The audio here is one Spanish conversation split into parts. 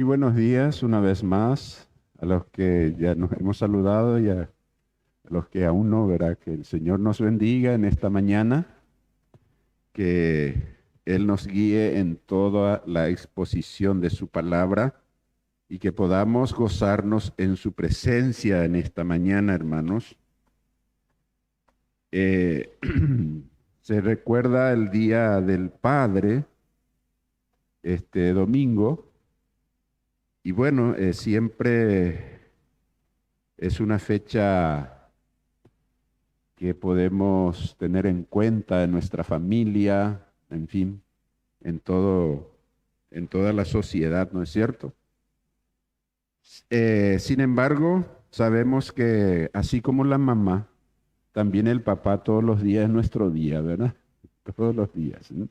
Muy buenos días una vez más a los que ya nos hemos saludado y a los que aún no, verá que el Señor nos bendiga en esta mañana, que Él nos guíe en toda la exposición de su palabra y que podamos gozarnos en su presencia en esta mañana, hermanos. Eh, Se recuerda el Día del Padre este domingo. Y bueno, siempre es una fecha que podemos tener en cuenta en nuestra familia, en fin, en toda la sociedad, ¿no es cierto? Sin embargo, sabemos que así como la mamá, también el papá todos los días es nuestro día, ¿verdad? Todos los días, ¿no?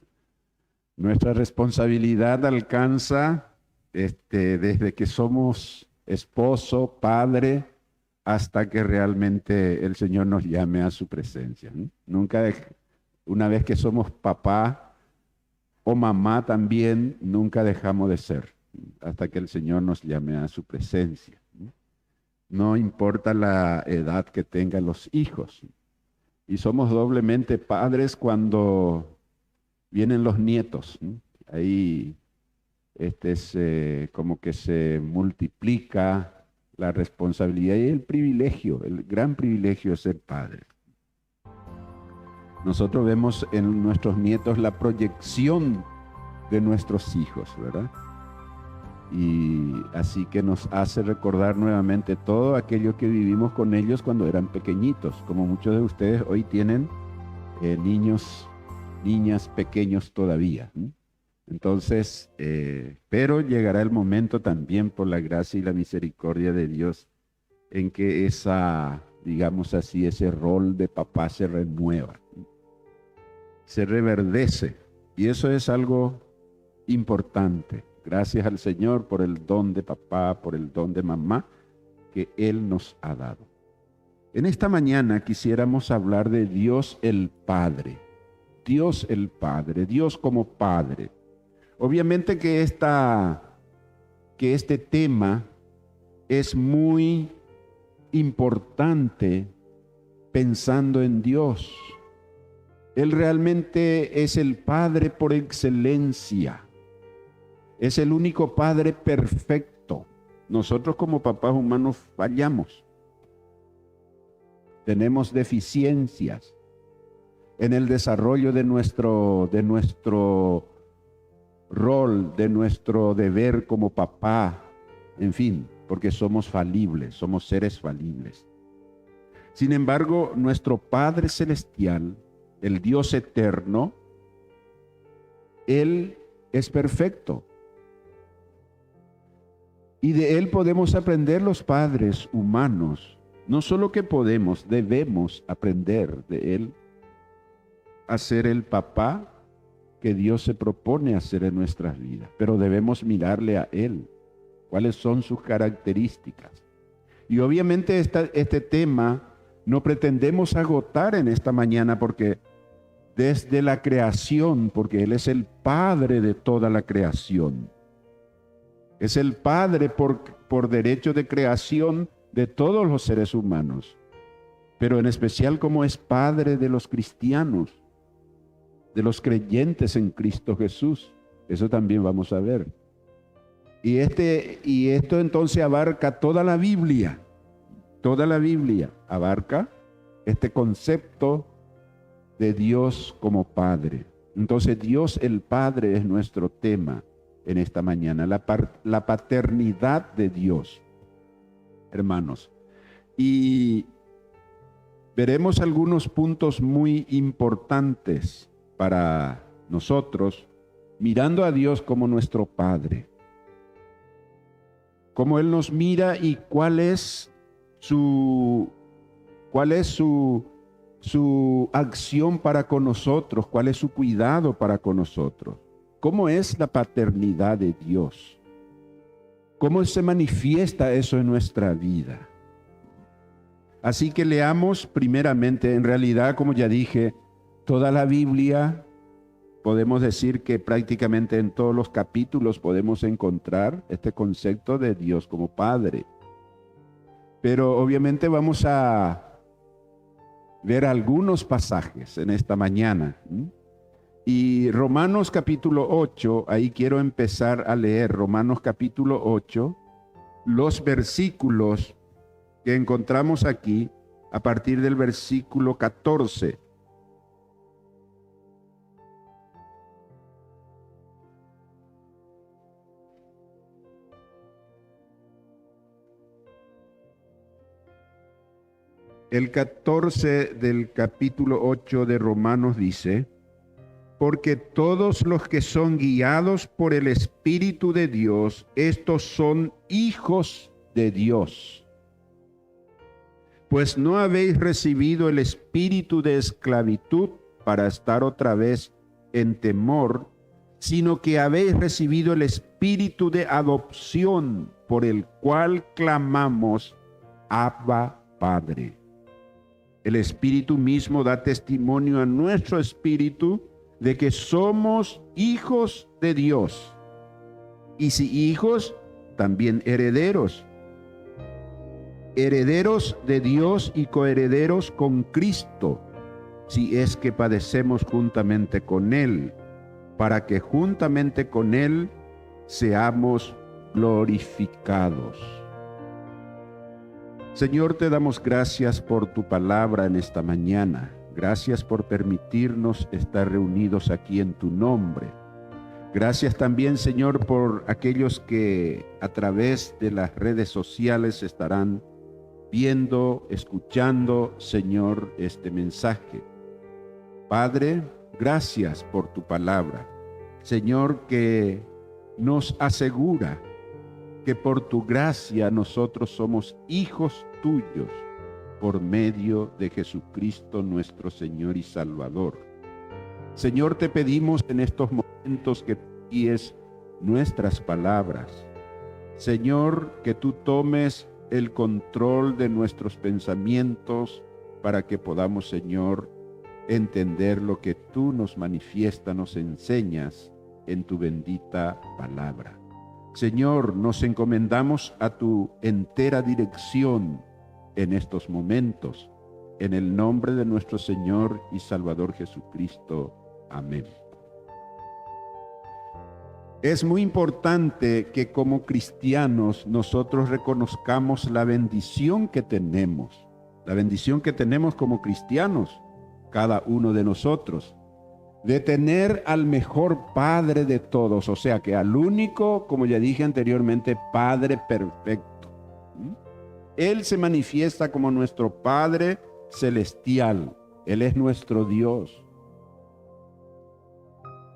Nuestra responsabilidad alcanza desde que somos esposo, padre, hasta que realmente el Señor nos llame a su presencia, ¿no? Una vez que somos papá o mamá también, nunca dejamos de ser, hasta que el Señor nos llame a su presencia, ¿no? No importa la edad que tengan los hijos. Y somos doblemente padres cuando vienen los nietos, ¿no? Ahí como que se multiplica la responsabilidad y el privilegio, el gran privilegio de ser padre. Nosotros vemos en nuestros nietos la proyección de nuestros hijos, ¿verdad? Y así que nos hace recordar nuevamente todo aquello que vivimos con ellos cuando eran pequeñitos, como muchos de ustedes hoy tienen niños, niñas pequeños todavía, ¿no? Entonces, pero llegará el momento también por la gracia y la misericordia de Dios en que digamos así, ese rol de papá se renueva, se reverdece. Y eso es algo importante. Gracias al Señor por el don de papá, por el don de mamá que Él nos ha dado. En esta mañana quisiéramos hablar de Dios el Padre. Dios el Padre, Dios como Padre. Obviamente que este tema es muy importante pensando en Dios. Él realmente es el Padre por excelencia. Es el único Padre perfecto. Nosotros como papás humanos fallamos. Tenemos deficiencias en el desarrollo de nuestro rol, de nuestro deber como papá, en fin, porque somos falibles, somos seres falibles. Sin embargo, nuestro Padre Celestial, el Dios eterno, Él es perfecto. Y de Él podemos aprender los padres humanos. No solo que podemos, debemos aprender de Él a ser el papá que Dios se propone hacer en nuestras vidas, pero debemos mirarle a Él, cuáles son sus características. Y obviamente este tema no pretendemos agotar en esta mañana porque desde la creación, porque Él es el Padre de toda la creación, es el Padre por derecho de creación de todos los seres humanos, pero en especial como es Padre de los cristianos, de los creyentes en Cristo Jesús. Eso también vamos a ver. Y esto entonces abarca toda la Biblia. Toda la Biblia abarca este concepto de Dios como Padre. Entonces Dios el Padre es nuestro tema en esta mañana, la paternidad de Dios, hermanos. Y veremos algunos puntos muy importantes para nosotros, mirando a Dios como nuestro Padre. Cómo Él nos mira y cuál es su acción para con nosotros, cuál es su cuidado para con nosotros. ¿Cómo es la paternidad de Dios? ¿Cómo se manifiesta eso en nuestra vida? Así que leamos primeramente, en realidad, como ya dije, toda la Biblia podemos decir que prácticamente en todos los capítulos podemos encontrar este concepto de Dios como Padre. Pero obviamente vamos a ver algunos pasajes en esta mañana. Y Romanos capítulo 8, ahí quiero empezar a leer Romanos capítulo 8, los versículos que encontramos aquí a partir del versículo 14. El 14 del capítulo 8 de Romanos dice: porque todos los que son guiados por el Espíritu de Dios, estos son hijos de Dios. Pues no habéis recibido el espíritu de esclavitud para estar otra vez en temor, sino que habéis recibido el espíritu de adopción, por el cual clamamos, Abba, Padre. El Espíritu mismo da testimonio a nuestro espíritu de que somos hijos de Dios. Y si hijos, también herederos. Herederos de Dios y coherederos con Cristo, si es que padecemos juntamente con Él, para que juntamente con Él seamos glorificados. Señor, te damos gracias por tu palabra en esta mañana. Gracias por permitirnos estar reunidos aquí en tu nombre. Gracias también, Señor, por aquellos que a través de las redes sociales estarán viendo, escuchando, Señor, este mensaje. Padre, gracias por tu palabra. Señor, que nos asegura que por tu gracia nosotros somos hijos tuyos por medio de Jesucristo nuestro Señor y Salvador. Señor, te pedimos en estos momentos que guíes nuestras palabras. Señor, que tú tomes el control de nuestros pensamientos para que podamos, Señor, entender lo que tú nos manifiestas, nos enseñas en tu bendita palabra. Señor, nos encomendamos a tu entera dirección en estos momentos, en el nombre de nuestro Señor y Salvador Jesucristo. Amén. Es muy importante que como cristianos nosotros reconozcamos la bendición que tenemos como cristianos, cada uno de nosotros, de tener al mejor Padre de todos, o sea que al único, como ya dije anteriormente, Padre perfecto. Él se manifiesta como nuestro Padre celestial. Él es nuestro Dios.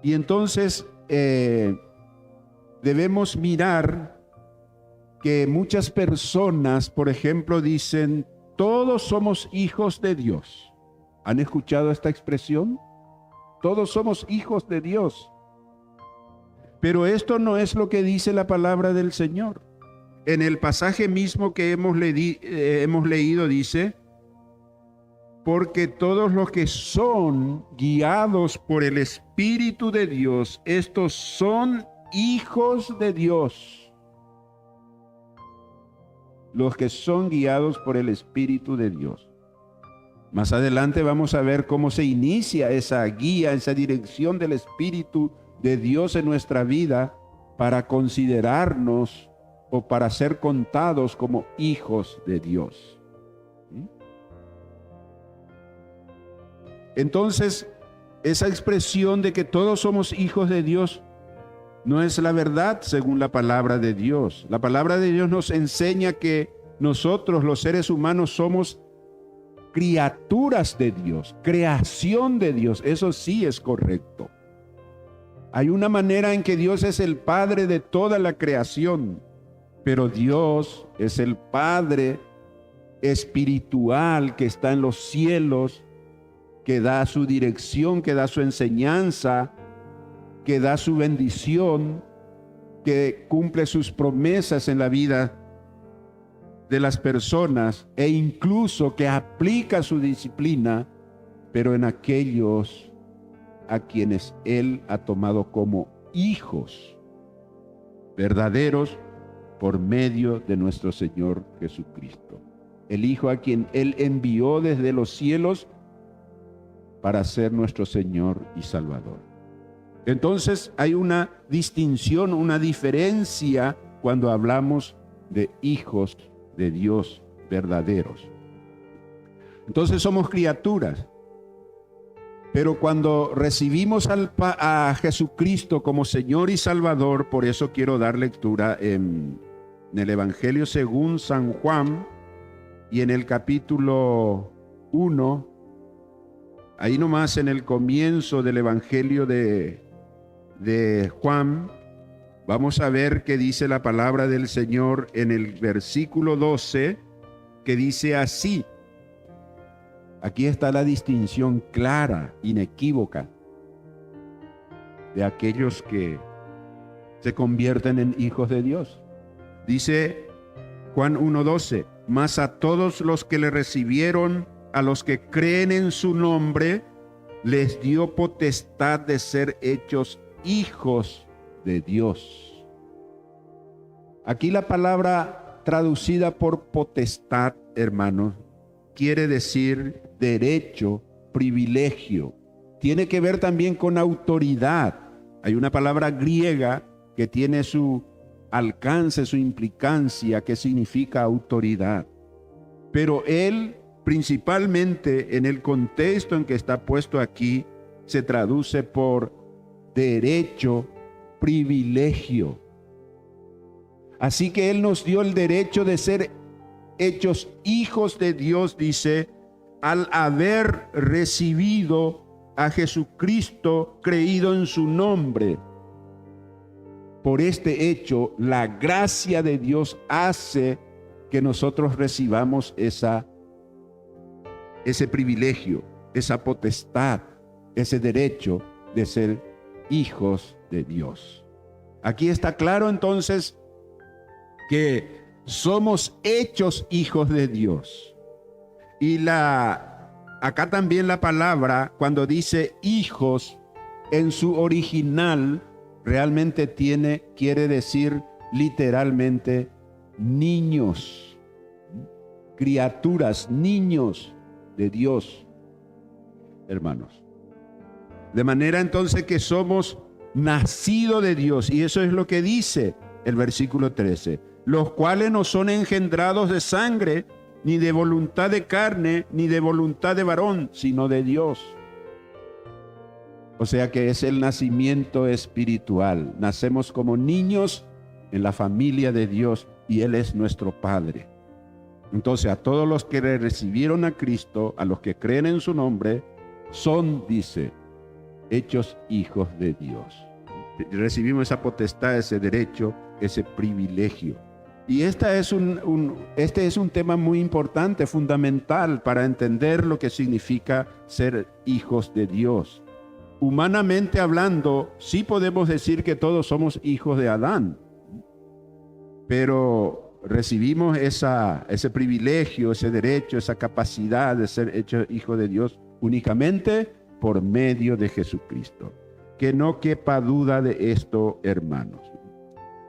Y entonces debemos mirar que muchas personas, por ejemplo, dicen, todos somos hijos de Dios. ¿Han escuchado esta expresión? Todos somos hijos de Dios. Pero esto no es lo que dice la palabra del Señor. En el pasaje mismo que hemos leído dice, porque todos los que son guiados por el Espíritu de Dios, estos son hijos de Dios. Los que son guiados por el Espíritu de Dios. Más adelante vamos a ver cómo se inicia esa guía, esa dirección del Espíritu de Dios en nuestra vida para considerarnos o para ser contados como hijos de Dios. Entonces, esa expresión de que todos somos hijos de Dios no es la verdad según la palabra de Dios. La palabra de Dios nos enseña que nosotros, los seres humanos, somos criaturas de Dios, creación de Dios. Eso sí es correcto. Hay una manera en que Dios es el Padre de toda la creación, pero Dios es el Padre espiritual que está en los cielos, que da su dirección, que da su enseñanza, que da su bendición, que cumple sus promesas en la vida de las personas e incluso que aplica su disciplina, pero en aquellos a quienes Él ha tomado como hijos verdaderos por medio de nuestro Señor Jesucristo. El Hijo a quien Él envió desde los cielos para ser nuestro Señor y Salvador. Entonces hay una distinción, una diferencia cuando hablamos de hijos de Dios verdaderos. Entonces somos criaturas. Pero cuando recibimos a Jesucristo como Señor y Salvador, por eso quiero dar lectura en el Evangelio según San Juan y en el capítulo 1, ahí nomás en el comienzo del Evangelio de Juan, vamos a ver qué dice la palabra del Señor en el versículo 12, que dice así. Aquí está la distinción clara, inequívoca, de aquellos que se convierten en hijos de Dios. Dice Juan 1:12, mas a todos los que le recibieron, a los que creen en su nombre, les dio potestad de ser hechos hijos de Dios. Aquí la palabra traducida por potestad, hermanos, quiere decir derecho, privilegio. Tiene que ver también con autoridad. Hay una palabra griega que tiene su alcance, su implicancia, que significa autoridad. Pero él, principalmente en el contexto en que está puesto aquí, se traduce por derecho, privilegio. Así que él nos dio el derecho de ser hechos hijos de Dios, dice, al haber recibido a Jesucristo, creído en su nombre. Por este hecho, la gracia de Dios hace que nosotros recibamos ese privilegio, esa potestad, ese derecho de ser hijos de Dios. Aquí está claro entonces que somos hechos hijos de Dios. Y acá también la palabra, cuando dice hijos, en su original realmente quiere decir literalmente niños, criaturas, niños de Dios, hermanos. De manera entonces que somos nacidos de Dios, y eso es lo que dice el versículo 13, los cuales no son engendrados de sangre, ni de voluntad de carne, ni de voluntad de varón, sino de Dios. O sea que es el nacimiento espiritual. Nacemos como niños en la familia de Dios y Él es nuestro Padre. Entonces a todos los que recibieron a Cristo, a los que creen en su nombre, son, dice, hechos hijos de Dios. Recibimos esa potestad, ese derecho, ese privilegio. Y este es un tema muy importante, fundamental para entender lo que significa ser hijos de Dios. Humanamente hablando, sí podemos decir que todos somos hijos de Adán, pero recibimos ese privilegio, ese derecho, esa capacidad de ser hechos hijos de Dios únicamente por medio de Jesucristo. Que no quepa duda de esto, hermanos.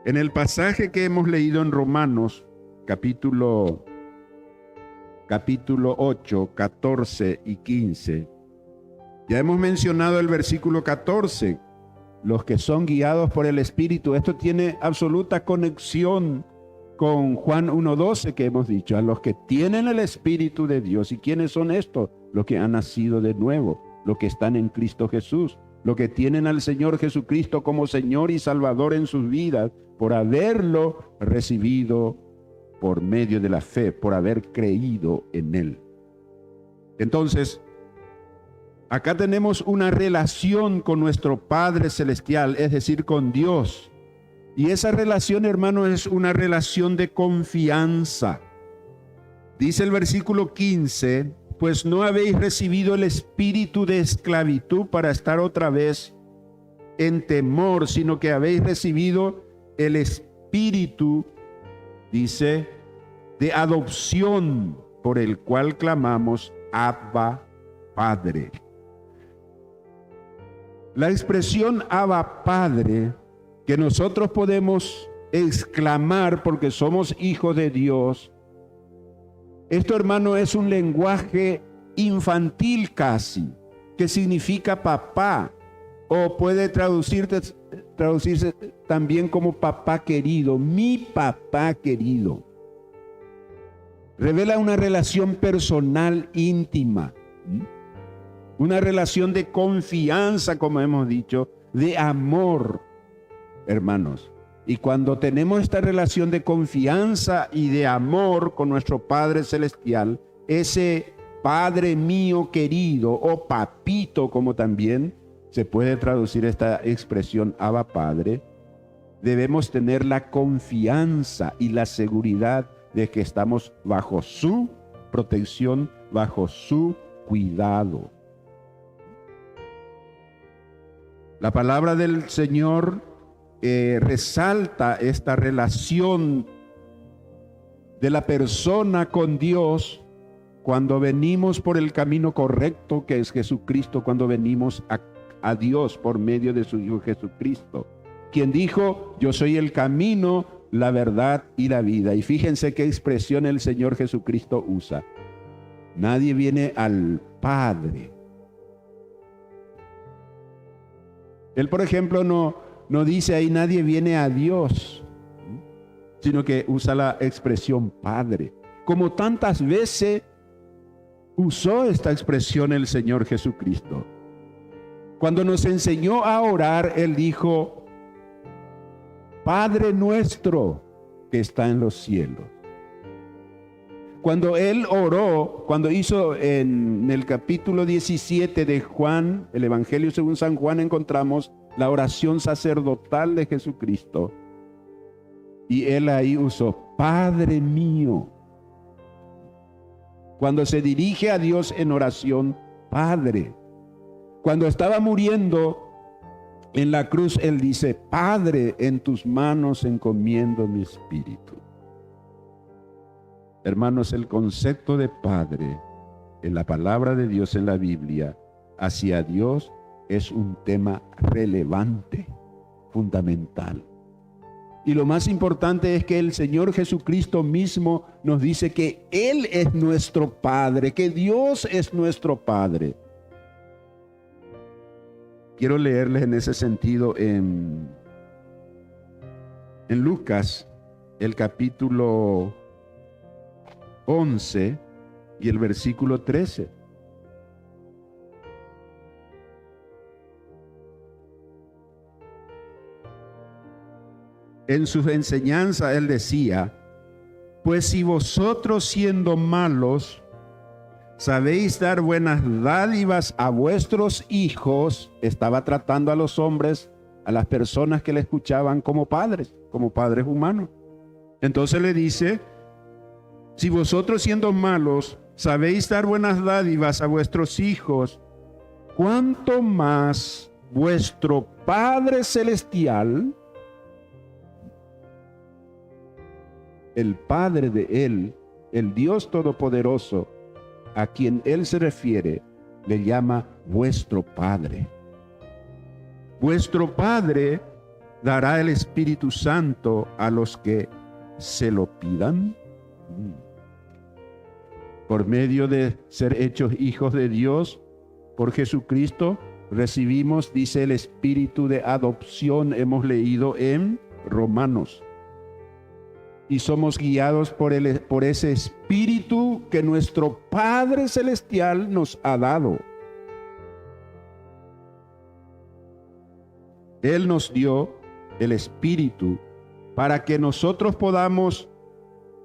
En el pasaje que hemos leído en Romanos, capítulo 8, 14 y 15, ya hemos mencionado el versículo 14, los que son guiados por el Espíritu. Esto tiene absoluta conexión con Juan 1:12 que hemos dicho, a los que tienen el Espíritu de Dios. ¿Y quiénes son estos? Los que han nacido de nuevo, los que están en Cristo Jesús, los que tienen al Señor Jesucristo como Señor y Salvador en sus vidas, por haberlo recibido por medio de la fe, por haber creído en Él. Entonces, acá tenemos una relación con nuestro Padre Celestial, es decir, con Dios. Y esa relación, hermano, es una relación de confianza. Dice el versículo 15, pues no habéis recibido el espíritu de esclavitud para estar otra vez en temor, sino que habéis recibido el espíritu, dice, de adopción, por el cual clamamos, Abba, Padre. La expresión Abba Padre, que nosotros podemos exclamar porque somos hijos de Dios, esto, hermano, es un lenguaje infantil casi, que significa papá, o puede traducirse también como papá querido, mi papá querido. Revela una relación personal íntima, una relación de confianza, como hemos dicho, de amor, hermanos. Y cuando tenemos esta relación de confianza y de amor con nuestro Padre Celestial, ese Padre mío querido, o papito, como también se puede traducir esta expresión Abba Padre, debemos tener la confianza y la seguridad de que estamos bajo su protección, bajo su cuidado. La palabra del Señor resalta esta relación de la persona con Dios cuando venimos por el camino correcto, que es Jesucristo, cuando venimos a Dios por medio de su Hijo Jesucristo, quien dijo: yo soy el camino, la verdad y la vida. Y fíjense qué expresión el Señor Jesucristo usa: nadie viene al Padre. Él, por ejemplo, no dice ahí nadie viene a Dios, sino que usa la expresión Padre. Como tantas veces usó esta expresión el Señor Jesucristo. Cuando nos enseñó a orar, Él dijo: Padre nuestro que está en los cielos. Cuando Él oró, cuando hizo en el capítulo 17 de Juan, el Evangelio según San Juan, encontramos la oración sacerdotal de Jesucristo. Y Él ahí usó Padre mío. Cuando se dirige a Dios en oración, Padre. Cuando estaba muriendo en la cruz, Él dice: Padre, en tus manos encomiendo mi espíritu. Hermanos, el concepto de Padre en la palabra de Dios en la Biblia hacia Dios es un tema relevante, fundamental. Y lo más importante es que el Señor Jesucristo mismo nos dice que Él es nuestro Padre, que Dios es nuestro Padre. Quiero leerles en ese sentido en Lucas, el capítulo 11 y el versículo 13. En su enseñanza Él decía: pues si vosotros, siendo malos, sabéis dar buenas dádivas a vuestros hijos, estaba tratando a los hombres, a las personas que le escuchaban, como padres humanos. Entonces le dice: si vosotros, siendo malos, sabéis dar buenas dádivas a vuestros hijos, ¿cuánto más vuestro Padre Celestial, el Padre de Él, el Dios Todopoderoso, a quien Él se refiere, le llama vuestro Padre? Vuestro Padre dará el Espíritu Santo a los que se lo pidan. Por medio de ser hechos hijos de Dios por Jesucristo, recibimos, dice, el espíritu de adopción, hemos leído en Romanos. Y somos guiados por ese espíritu que nuestro Padre Celestial nos ha dado. Él nos dio el espíritu para que nosotros podamos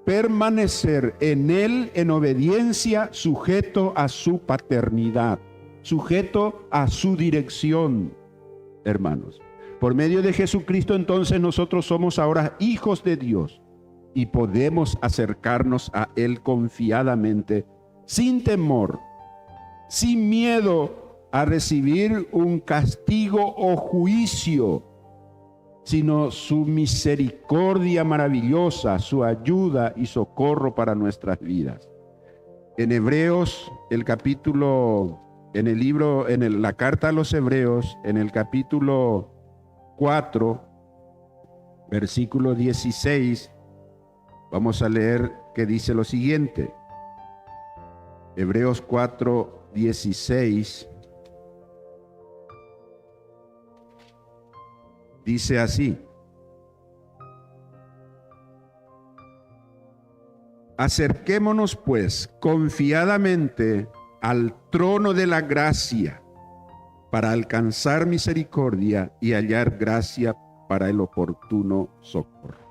permanecer en Él en obediencia, sujeto a su paternidad, sujeto a su dirección, hermanos. Por medio de Jesucristo, entonces, nosotros somos ahora hijos de Dios y podemos acercarnos a Él confiadamente, sin temor, sin miedo a recibir un castigo o juicio, sino su misericordia maravillosa, su ayuda y socorro para nuestras vidas. En Hebreos, el capítulo en el libro, la carta a los Hebreos, en el capítulo 4, versículo 16, vamos a leer que dice lo siguiente. Hebreos 4, 16. Dice así: acerquémonos pues confiadamente al trono de la gracia para alcanzar misericordia y hallar gracia para el oportuno socorro.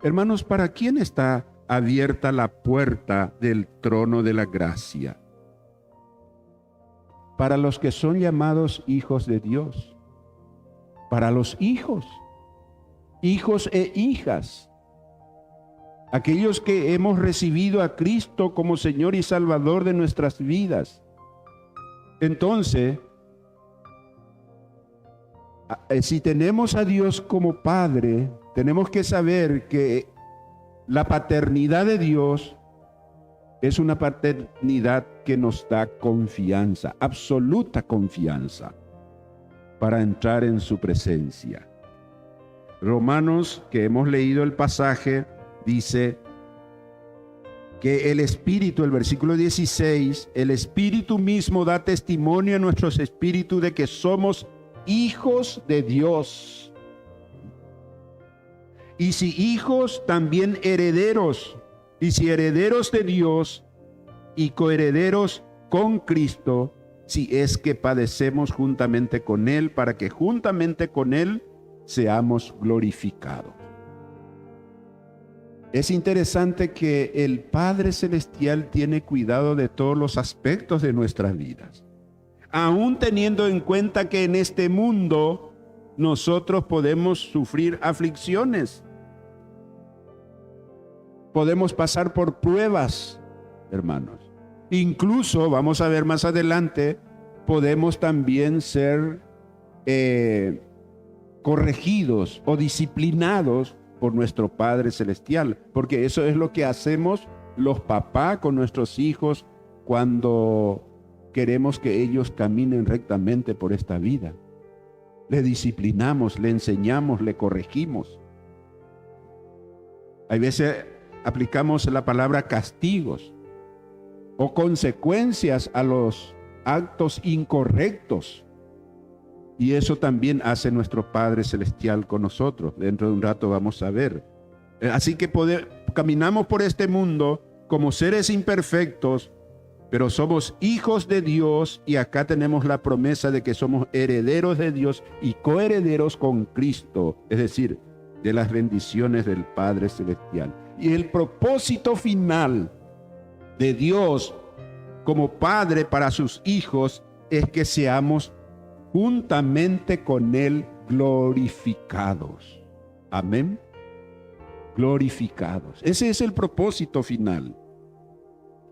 Hermanos, ¿para quién está abierta la puerta del trono de la gracia? Para los que son llamados hijos de Dios, para los hijos e hijas, aquellos que hemos recibido a Cristo como Señor y Salvador de nuestras vidas. Entonces, si tenemos a Dios como Padre, tenemos que saber que la paternidad de Dios es una paternidad que nos da confianza, absoluta confianza, para entrar en su presencia. Romanos, que hemos leído el pasaje, dice que el Espíritu, el versículo 16, el Espíritu mismo da testimonio a nuestros espíritus de que somos hijos de Dios. Y si hijos, también herederos. Y si herederos de Dios y coherederos con Cristo, si es que padecemos juntamente con Él, para que juntamente con Él seamos glorificados. Es interesante que el Padre Celestial tiene cuidado de todos los aspectos de nuestras vidas, aún teniendo en cuenta que en este mundo nosotros podemos sufrir aflicciones, podemos pasar por pruebas, hermanos. Incluso, vamos a ver más adelante, podemos también ser corregidos o disciplinados por nuestro Padre Celestial, porque eso es lo que hacemos los papás con nuestros hijos cuando queremos que ellos caminen rectamente por esta vida. Le disciplinamos, le enseñamos, le corregimos. Hay veces aplicamos la palabra castigos o consecuencias a los actos incorrectos. Y eso también hace nuestro Padre Celestial con nosotros. Dentro de un rato vamos a ver. Así que caminamos por este mundo como seres imperfectos, pero somos hijos de Dios, y acá tenemos la promesa de que somos herederos de Dios y coherederos con Cristo, es decir, de las bendiciones del Padre Celestial. Y el propósito final de Dios como Padre para sus hijos es que seamos juntamente con Él glorificados. Amén. Glorificados. Ese es el propósito final.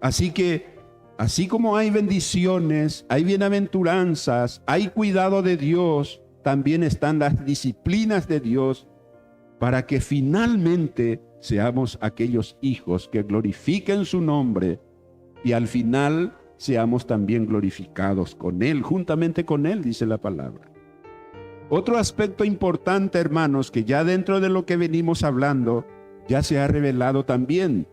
Así que, así como hay bendiciones, hay bienaventuranzas, hay cuidado de Dios, también están las disciplinas de Dios para que finalmente seamos aquellos hijos que glorifiquen su nombre y al final seamos también glorificados con Él, juntamente con Él, dice la palabra. Otro aspecto importante, hermanos, que ya dentro de lo que venimos hablando, ya se ha revelado también.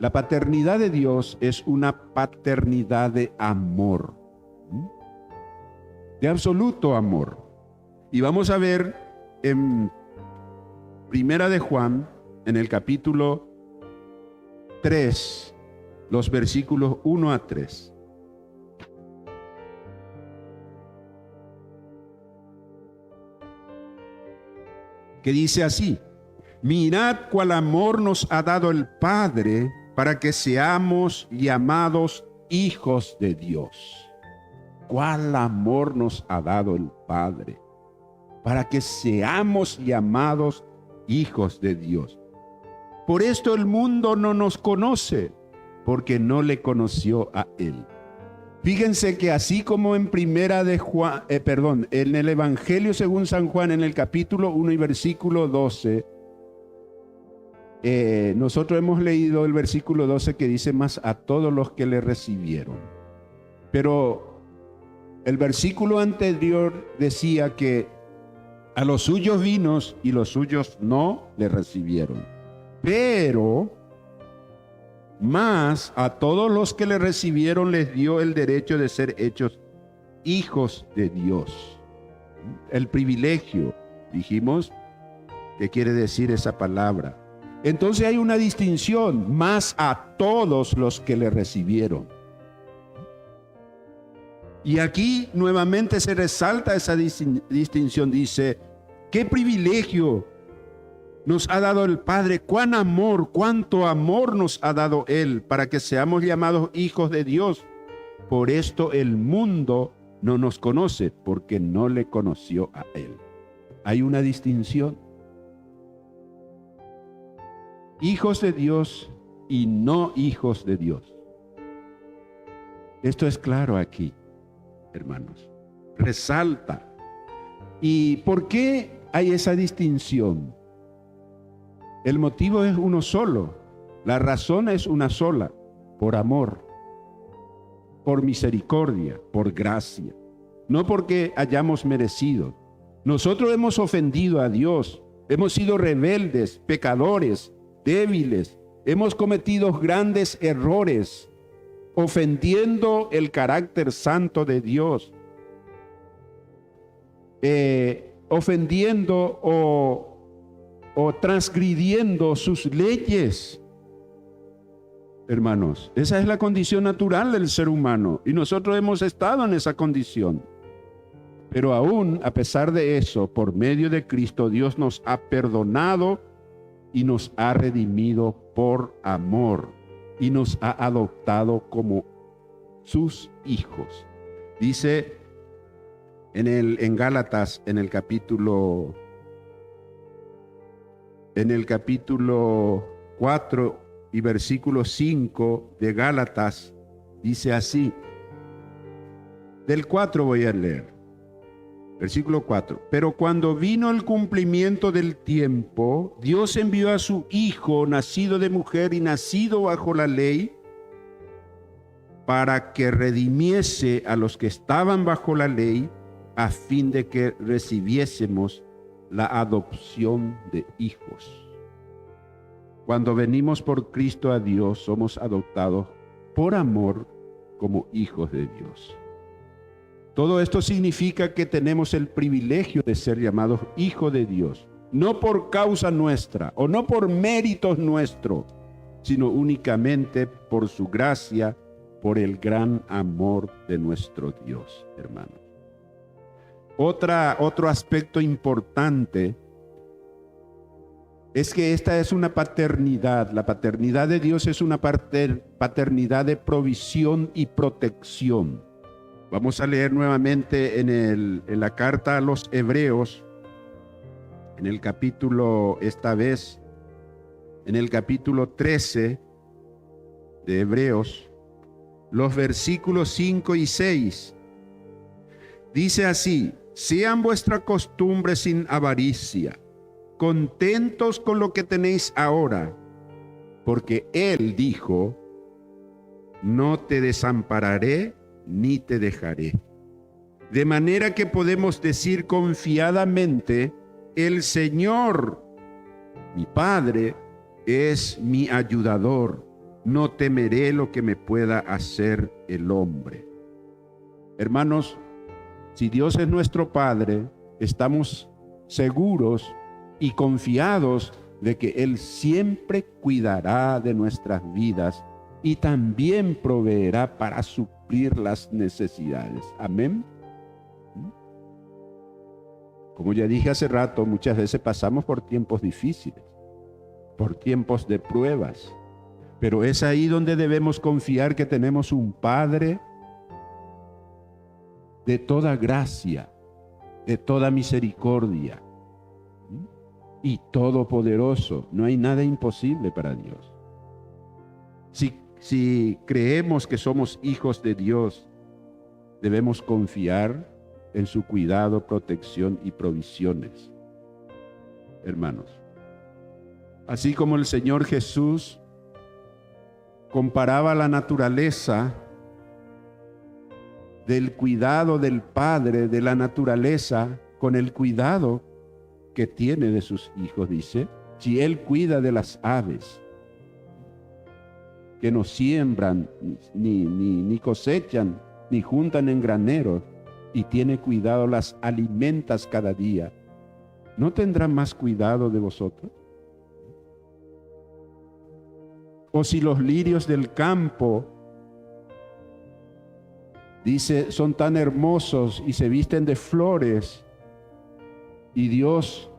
La paternidad de Dios es una paternidad de amor, de absoluto amor. Y vamos a ver en Primera de Juan, en el capítulo 3, los versículos 1 a 3. Que dice así: mirad cuál amor nos ha dado el Padre para que seamos llamados hijos de Dios. Cuál amor nos ha dado el Padre para que seamos llamados hijos de Dios. Por esto el mundo no nos conoce, porque no le conoció a Él. Fíjense que así como en en el Evangelio según San Juan, en el capítulo 1 y versículo 12, nosotros hemos leído el versículo 12 que dice más a todos los que le recibieron. Pero el versículo anterior decía que a los suyos vino y los suyos no le recibieron. Pero más a todos los que le recibieron les dio el derecho de ser hechos hijos de Dios. El privilegio, dijimos, ¿qué quiere decir esa palabra? Entonces hay una distinción, más a todos los que le recibieron. Y aquí nuevamente se resalta esa distinción, dice, ¿qué privilegio nos ha dado el Padre? ¿Cuán amor, cuánto amor nos ha dado Él para que seamos llamados hijos de Dios? Por esto el mundo no nos conoce, porque no le conoció a Él. Hay una distinción. Hijos de Dios y no hijos de Dios. Esto es claro aquí, hermanos. Resalta. ¿Y por qué hay esa distinción? El motivo es uno solo. La razón es una sola. Por amor, por misericordia, por gracia. No porque hayamos merecido. Nosotros hemos ofendido a Dios. Hemos sido rebeldes, pecadores, débiles. Hemos cometido grandes errores, ofendiendo el carácter santo de Dios. Ofendiendo o transgrediendo sus leyes. Hermanos, esa es la condición natural del ser humano y nosotros hemos estado en esa condición. Pero aún a pesar de eso, por medio de Cristo, Dios nos ha perdonado y nos ha redimido por amor y nos ha adoptado como sus hijos. Dice en Gálatas, en el capítulo 4 y versículo 5 de Gálatas, dice así. Del 4 voy a leer. Versículo 4. Pero cuando vino el cumplimiento del tiempo, Dios envió a su Hijo, nacido de mujer y nacido bajo la ley, para que redimiese a los que estaban bajo la ley, a fin de que recibiésemos la adopción de hijos. Cuando venimos por Cristo a Dios, somos adoptados por amor como hijos de Dios. Todo esto significa que tenemos el privilegio de ser llamados hijos de Dios, no por causa nuestra o no por méritos nuestros, sino únicamente por su gracia, por el gran amor de nuestro Dios, hermanos. Otro aspecto importante es que esta es una paternidad. La paternidad de Dios es una paternidad de provisión y protección. Vamos a leer nuevamente en la carta a los Hebreos, en el capítulo, esta vez, en el capítulo 13 de Hebreos, los versículos 5 y 6. Dice así: sean vuestra costumbre sin avaricia, contentos con lo que tenéis ahora, porque Él dijo, no te desampararé ni te dejaré. De manera que podemos decir confiadamente, el Señor, mi Padre, es mi ayudador, no temeré lo que me pueda hacer el hombre. Hermanos, si Dios es nuestro Padre, estamos seguros y confiados de que Él siempre cuidará de nuestras vidas y también proveerá para suplir las necesidades. Amén. Como ya dije hace rato, muchas veces pasamos por tiempos difíciles, por tiempos de pruebas, pero es ahí donde debemos confiar que tenemos un Padre de toda gracia, de toda misericordia y todopoderoso. No hay nada imposible para Dios. Si creemos que somos hijos de Dios, debemos confiar en su cuidado, protección y provisiones. Hermanos, Así como el Señor Jesús comparaba la naturaleza del cuidado del Padre de la naturaleza con el cuidado que tiene de sus hijos, dice, si Él cuida de las aves, que no siembran, ni cosechan, ni juntan en graneros, y tiene cuidado, las alimentas cada día, ¿no tendrá más cuidado de vosotros? O si los lirios del campo, dice, son tan hermosos y se visten de flores, y Dios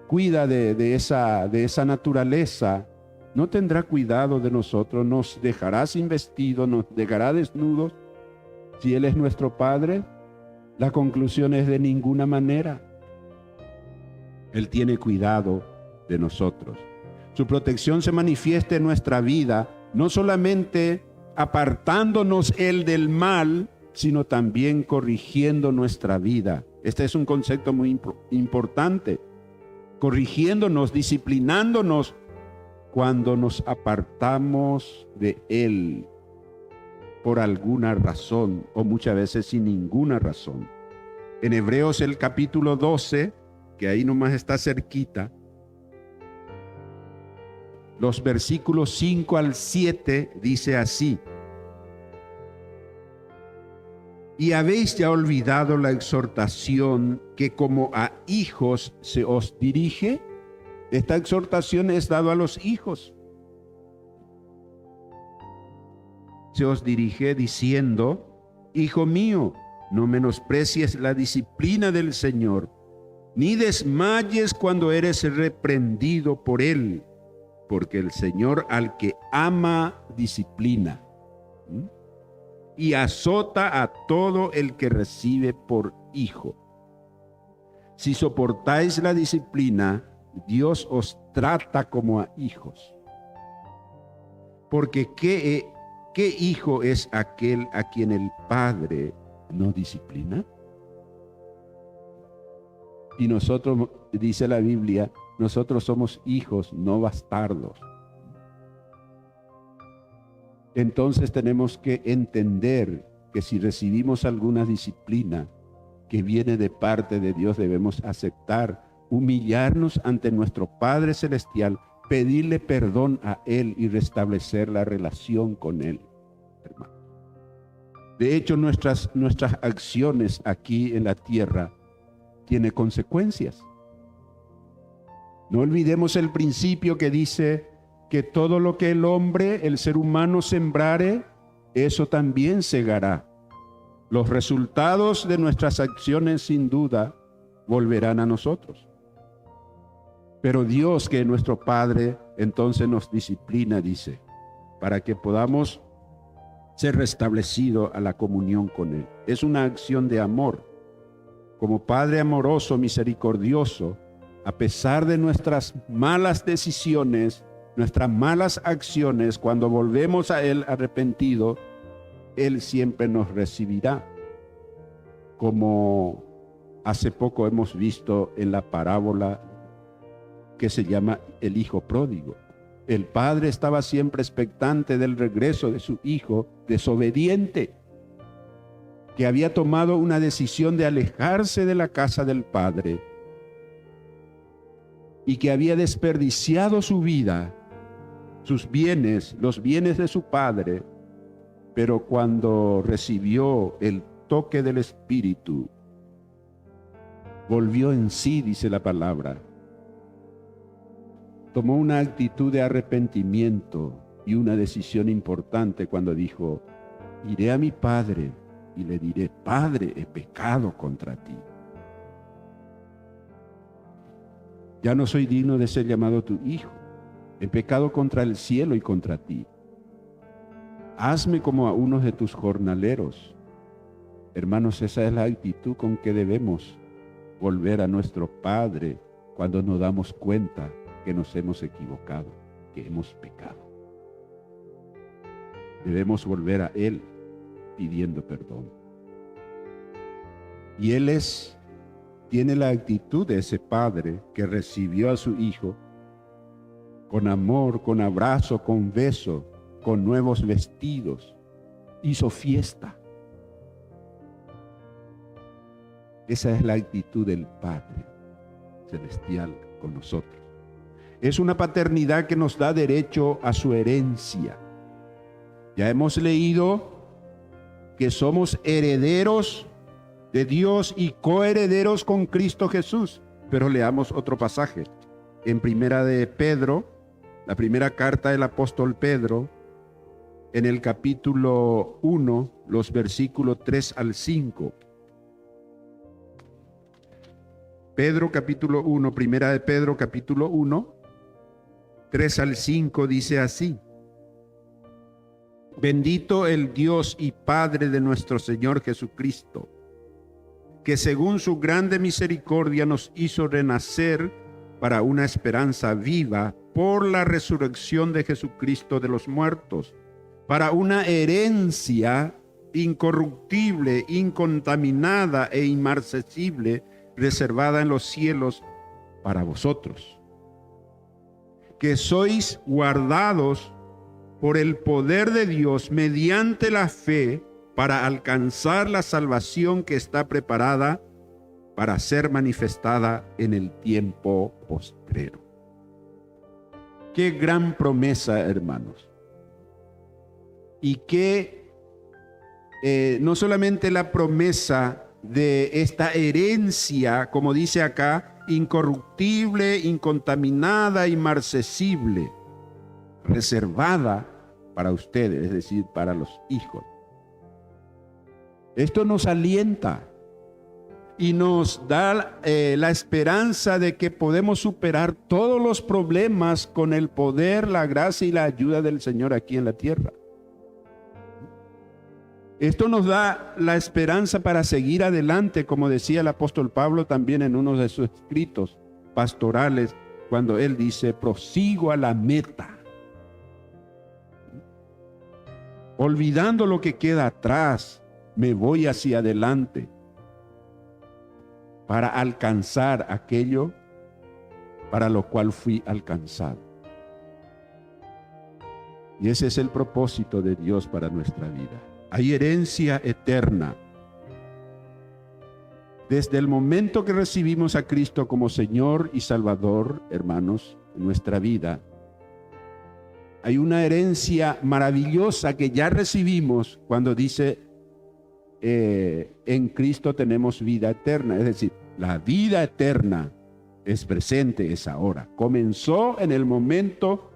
cuida de esa naturaleza, ¿no tendrá cuidado de nosotros? ¿Nos dejará sin vestido? ¿Nos dejará desnudos? Si Él es nuestro Padre, la conclusión es de ninguna manera. Él tiene cuidado de nosotros. Su protección se manifiesta en nuestra vida, no solamente apartándonos Él del mal, sino también corrigiendo nuestra vida. Este es un concepto muy importante. Corrigiéndonos, disciplinándonos cuando nos apartamos de Él por alguna razón o muchas veces sin ninguna razón. En Hebreos el capítulo 12, que ahí nomás está cerquita, los versículos 5 al 7 dice así: y habéis ya olvidado la exhortación que como a hijos se os dirige. Esta exhortación es dada a los hijos. Se os dirige diciendo: hijo mío, no menosprecies la disciplina del Señor, ni desmayes cuando eres reprendido por Él, porque el Señor al que ama disciplina y azota a todo el que recibe por hijo. Si soportáis la disciplina, Dios os trata como a hijos. Porque ¿qué hijo es aquel a quien el Padre no disciplina? Y nosotros, dice la Biblia, nosotros somos hijos, no bastardos. Entonces tenemos que entender que si recibimos alguna disciplina que viene de parte de Dios, debemos aceptar, humillarnos ante nuestro Padre Celestial, pedirle perdón a Él y restablecer la relación con Él, hermano. De hecho, nuestras acciones aquí en la tierra tienen consecuencias. No olvidemos el principio que dice que todo lo que el hombre, el ser humano sembrare, eso también segará. Los resultados de nuestras acciones sin duda volverán a nosotros. Pero Dios, que es nuestro Padre, entonces nos disciplina, dice, para que podamos ser restablecidos a la comunión con Él. Es una acción de amor. Como Padre amoroso, misericordioso, a pesar de nuestras malas decisiones, nuestras malas acciones, cuando volvemos a Él arrepentido, Él siempre nos recibirá. Como hace poco hemos visto en la parábola que se llama el hijo pródigo. El padre estaba siempre expectante del regreso de su hijo desobediente, que había tomado una decisión de alejarse de la casa del padre y que había desperdiciado su vida, sus bienes, los bienes de su padre, pero cuando recibió el toque del Espíritu, volvió en sí, dice la palabra. Tomó una actitud de arrepentimiento y una decisión importante cuando dijo: iré a mi padre y le diré: Padre, he pecado contra ti. Ya no soy digno de ser llamado tu hijo. He pecado contra el cielo y contra ti. Hazme como a uno de tus jornaleros. Hermanos, esa es la actitud con que debemos volver a nuestro Padre cuando nos damos cuenta que nos hemos equivocado, que hemos pecado. Debemos volver a Él pidiendo perdón. Y Él tiene la actitud de ese padre que recibió a su hijo con amor, con abrazo, con beso, con nuevos vestidos. Hizo fiesta. Esa es la actitud del Padre Celestial con nosotros. Es una paternidad que nos da derecho a su herencia. Ya hemos leído que somos herederos de Dios y coherederos con Cristo Jesús. Pero leamos otro pasaje. En primera de Pedro, la primera carta del apóstol Pedro, en el capítulo 1, los versículos 3 al 5. Pedro capítulo 1, primera de Pedro capítulo 1, 3 al 5 dice así: Bendito el Dios y Padre de nuestro Señor Jesucristo, que según su grande misericordia nos hizo renacer para una esperanza viva por la resurrección de Jesucristo de los muertos, para una herencia incorruptible, incontaminada e inmarcesible, reservada en los cielos para vosotros, que sois guardados por el poder de Dios mediante la fe para alcanzar la salvación que está preparada para ser manifestada en el tiempo postrero. Qué gran promesa, hermanos. Y que no solamente la promesa de esta herencia, como dice acá, incorruptible, incontaminada, inmarcesible, reservada para ustedes, es decir, para los hijos. Esto nos alienta y nos da la esperanza de que podemos superar todos los problemas con el poder, la gracia y la ayuda del Señor aquí en la tierra. Esto nos da la esperanza para seguir adelante, como decía el apóstol Pablo también en uno de sus escritos pastorales, cuando él dice: prosigo a la meta, olvidando lo que queda atrás, me voy hacia adelante para alcanzar aquello para lo cual fui alcanzado. Y ese es el propósito de Dios para nuestra vida. Hay herencia eterna. Desde el momento que recibimos a Cristo como Señor y Salvador, hermanos, en nuestra vida, hay una herencia maravillosa que ya recibimos cuando dice: en Cristo tenemos vida eterna. Es decir, la vida eterna es presente, es ahora. Comenzó en el momento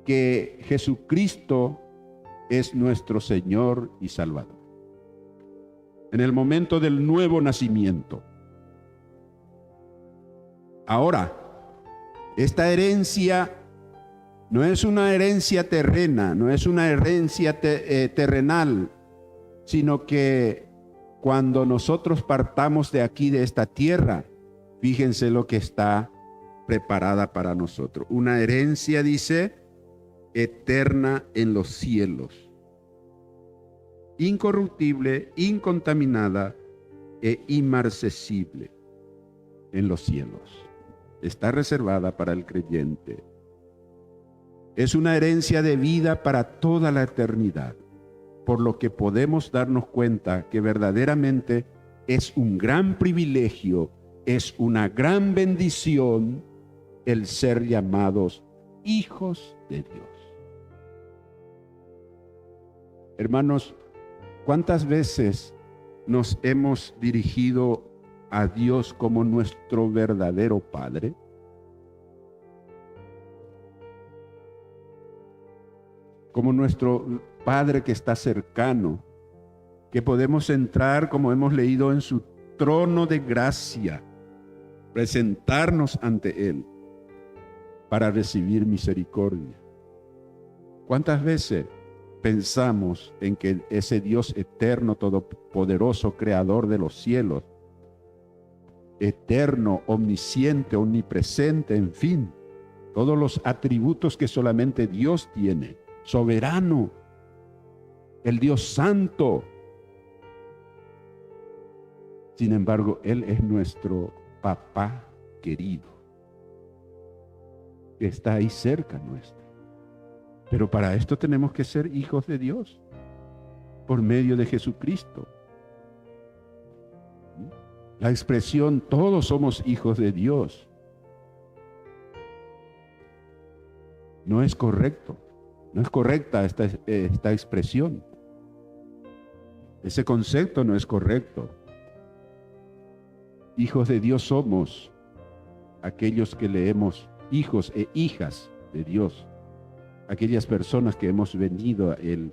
que Jesucristo es nuestro Señor y Salvador. En el momento del nuevo nacimiento. Ahora, esta herencia no es una herencia terrena, no es una herencia terrenal, sino que cuando nosotros partamos de aquí, de esta tierra, fíjense lo que está preparada para nosotros. Una herencia, dice, eterna en los cielos, incorruptible, incontaminada e inmarcesible en los cielos. Está reservada para el creyente. Es una herencia de vida para toda la eternidad, por lo que podemos darnos cuenta que verdaderamente es un gran privilegio, es una gran bendición el ser llamados hijos de Dios. Hermanos, ¿cuántas veces nos hemos dirigido a Dios como nuestro verdadero Padre? Como nuestro Padre que está cercano, que podemos entrar, como hemos leído, en su trono de gracia, presentarnos ante Él para recibir misericordia. ¿Cuántas veces pensamos en que ese Dios eterno, todopoderoso, creador de los cielos, eterno, omnisciente, omnipresente, en fin, todos los atributos que solamente Dios tiene, soberano, el Dios santo? Sin embargo, Él es nuestro papá querido. que está ahí cerca nuestra. Pero para esto tenemos que ser hijos de Dios, por medio de Jesucristo. La expresión, todos somos hijos de Dios, no es correcto, no es correcta esta expresión. Ese concepto no es correcto. Hijos de Dios somos aquellos que leemos hijos e hijas de Dios, aquellas personas que hemos venido a Él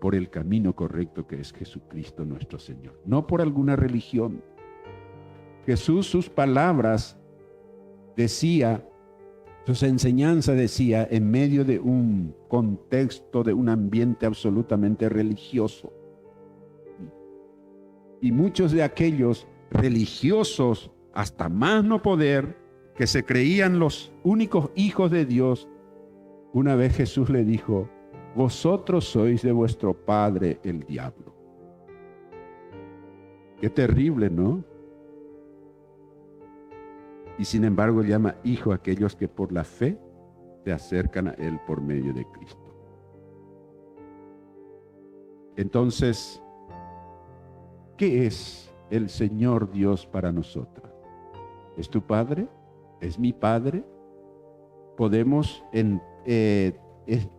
por el camino correcto que es Jesucristo nuestro Señor, no por alguna religión. Jesús, sus palabras decía, sus enseñanzas decía, en medio de un contexto, de un ambiente absolutamente religioso. Y muchos de aquellos religiosos, hasta más no poder, que se creían los únicos hijos de Dios, una vez Jesús le dijo, vosotros sois de vuestro padre el diablo. Qué terrible, ¿no? Y sin embargo llama hijo a aquellos que por la fe se acercan a Él por medio de Cristo. Entonces, ¿qué es el Señor Dios para nosotros? ¿Es tu Padre? ¿Es mi Padre? ¿Podemos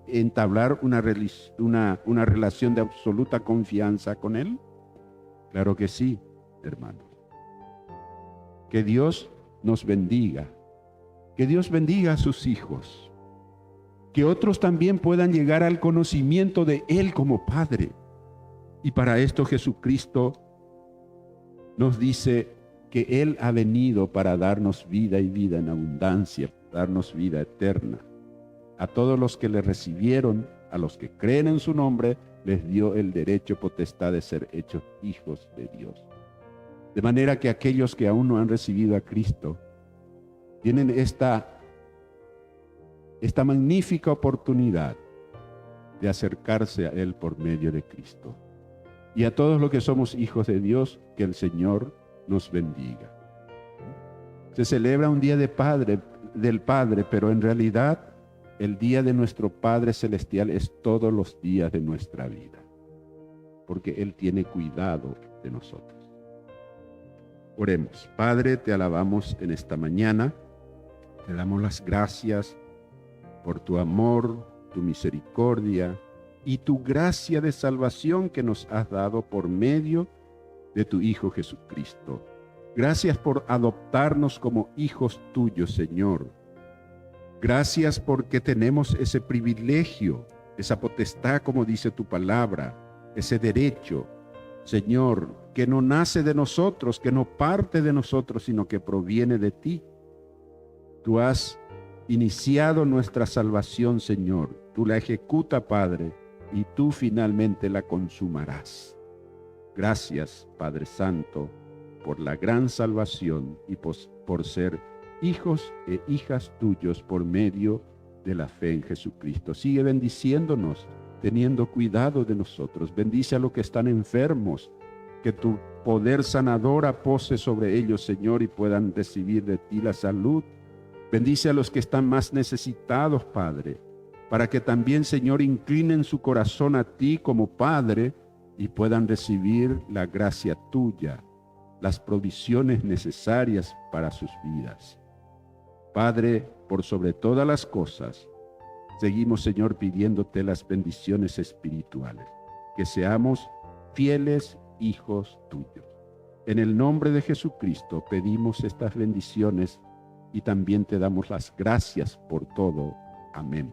entablar una relación de absoluta confianza con Él? Claro que sí, hermanos. Que Dios nos bendiga. Que Dios bendiga a sus hijos. Que otros también puedan llegar al conocimiento de Él como Padre. Y para esto Jesucristo nos dice que Él ha venido para darnos vida y vida en abundancia, darnos vida eterna. A todos los que le recibieron, a los que creen en su nombre, les dio el derecho, potestad de ser hechos hijos de Dios. De manera que aquellos que aún no han recibido a Cristo tienen esta magnífica oportunidad de acercarse a Él por medio de Cristo. Y a todos los que somos hijos de Dios, que el Señor nos bendiga. Se celebra un día del Padre, pero en realidad el día de nuestro Padre Celestial es todos los días de nuestra vida, porque Él tiene cuidado de nosotros. Oremos. Padre, te alabamos en esta mañana, te damos las gracias por tu amor, tu misericordia y tu gracia de salvación que nos has dado por medio de tu Hijo Jesucristo. Gracias por adoptarnos como hijos tuyos, Señor. Gracias porque tenemos ese privilegio, esa potestad, como dice tu palabra, ese derecho, Señor, que no nace de nosotros, que no parte de nosotros, sino que proviene de ti. Tú has iniciado nuestra salvación, Señor. Tú la ejecutas, Padre, y tú finalmente la consumarás. Gracias, Padre Santo, por la gran salvación y por ser hijos e hijas tuyos por medio de la fe en Jesucristo. Sigue bendiciéndonos, teniendo cuidado de nosotros. Bendice a los que están enfermos, que tu poder sanador pose sobre ellos, Señor, y puedan recibir de ti la salud. Bendice a los que están más necesitados, Padre, para que también, Señor, inclinen su corazón a ti como Padre y puedan recibir la gracia tuya, las provisiones necesarias para sus vidas. Padre, por sobre todas las cosas, seguimos, Señor, pidiéndote las bendiciones espirituales, que seamos fieles hijos tuyos. En el nombre de Jesucristo pedimos estas bendiciones y también te damos las gracias por todo. Amén.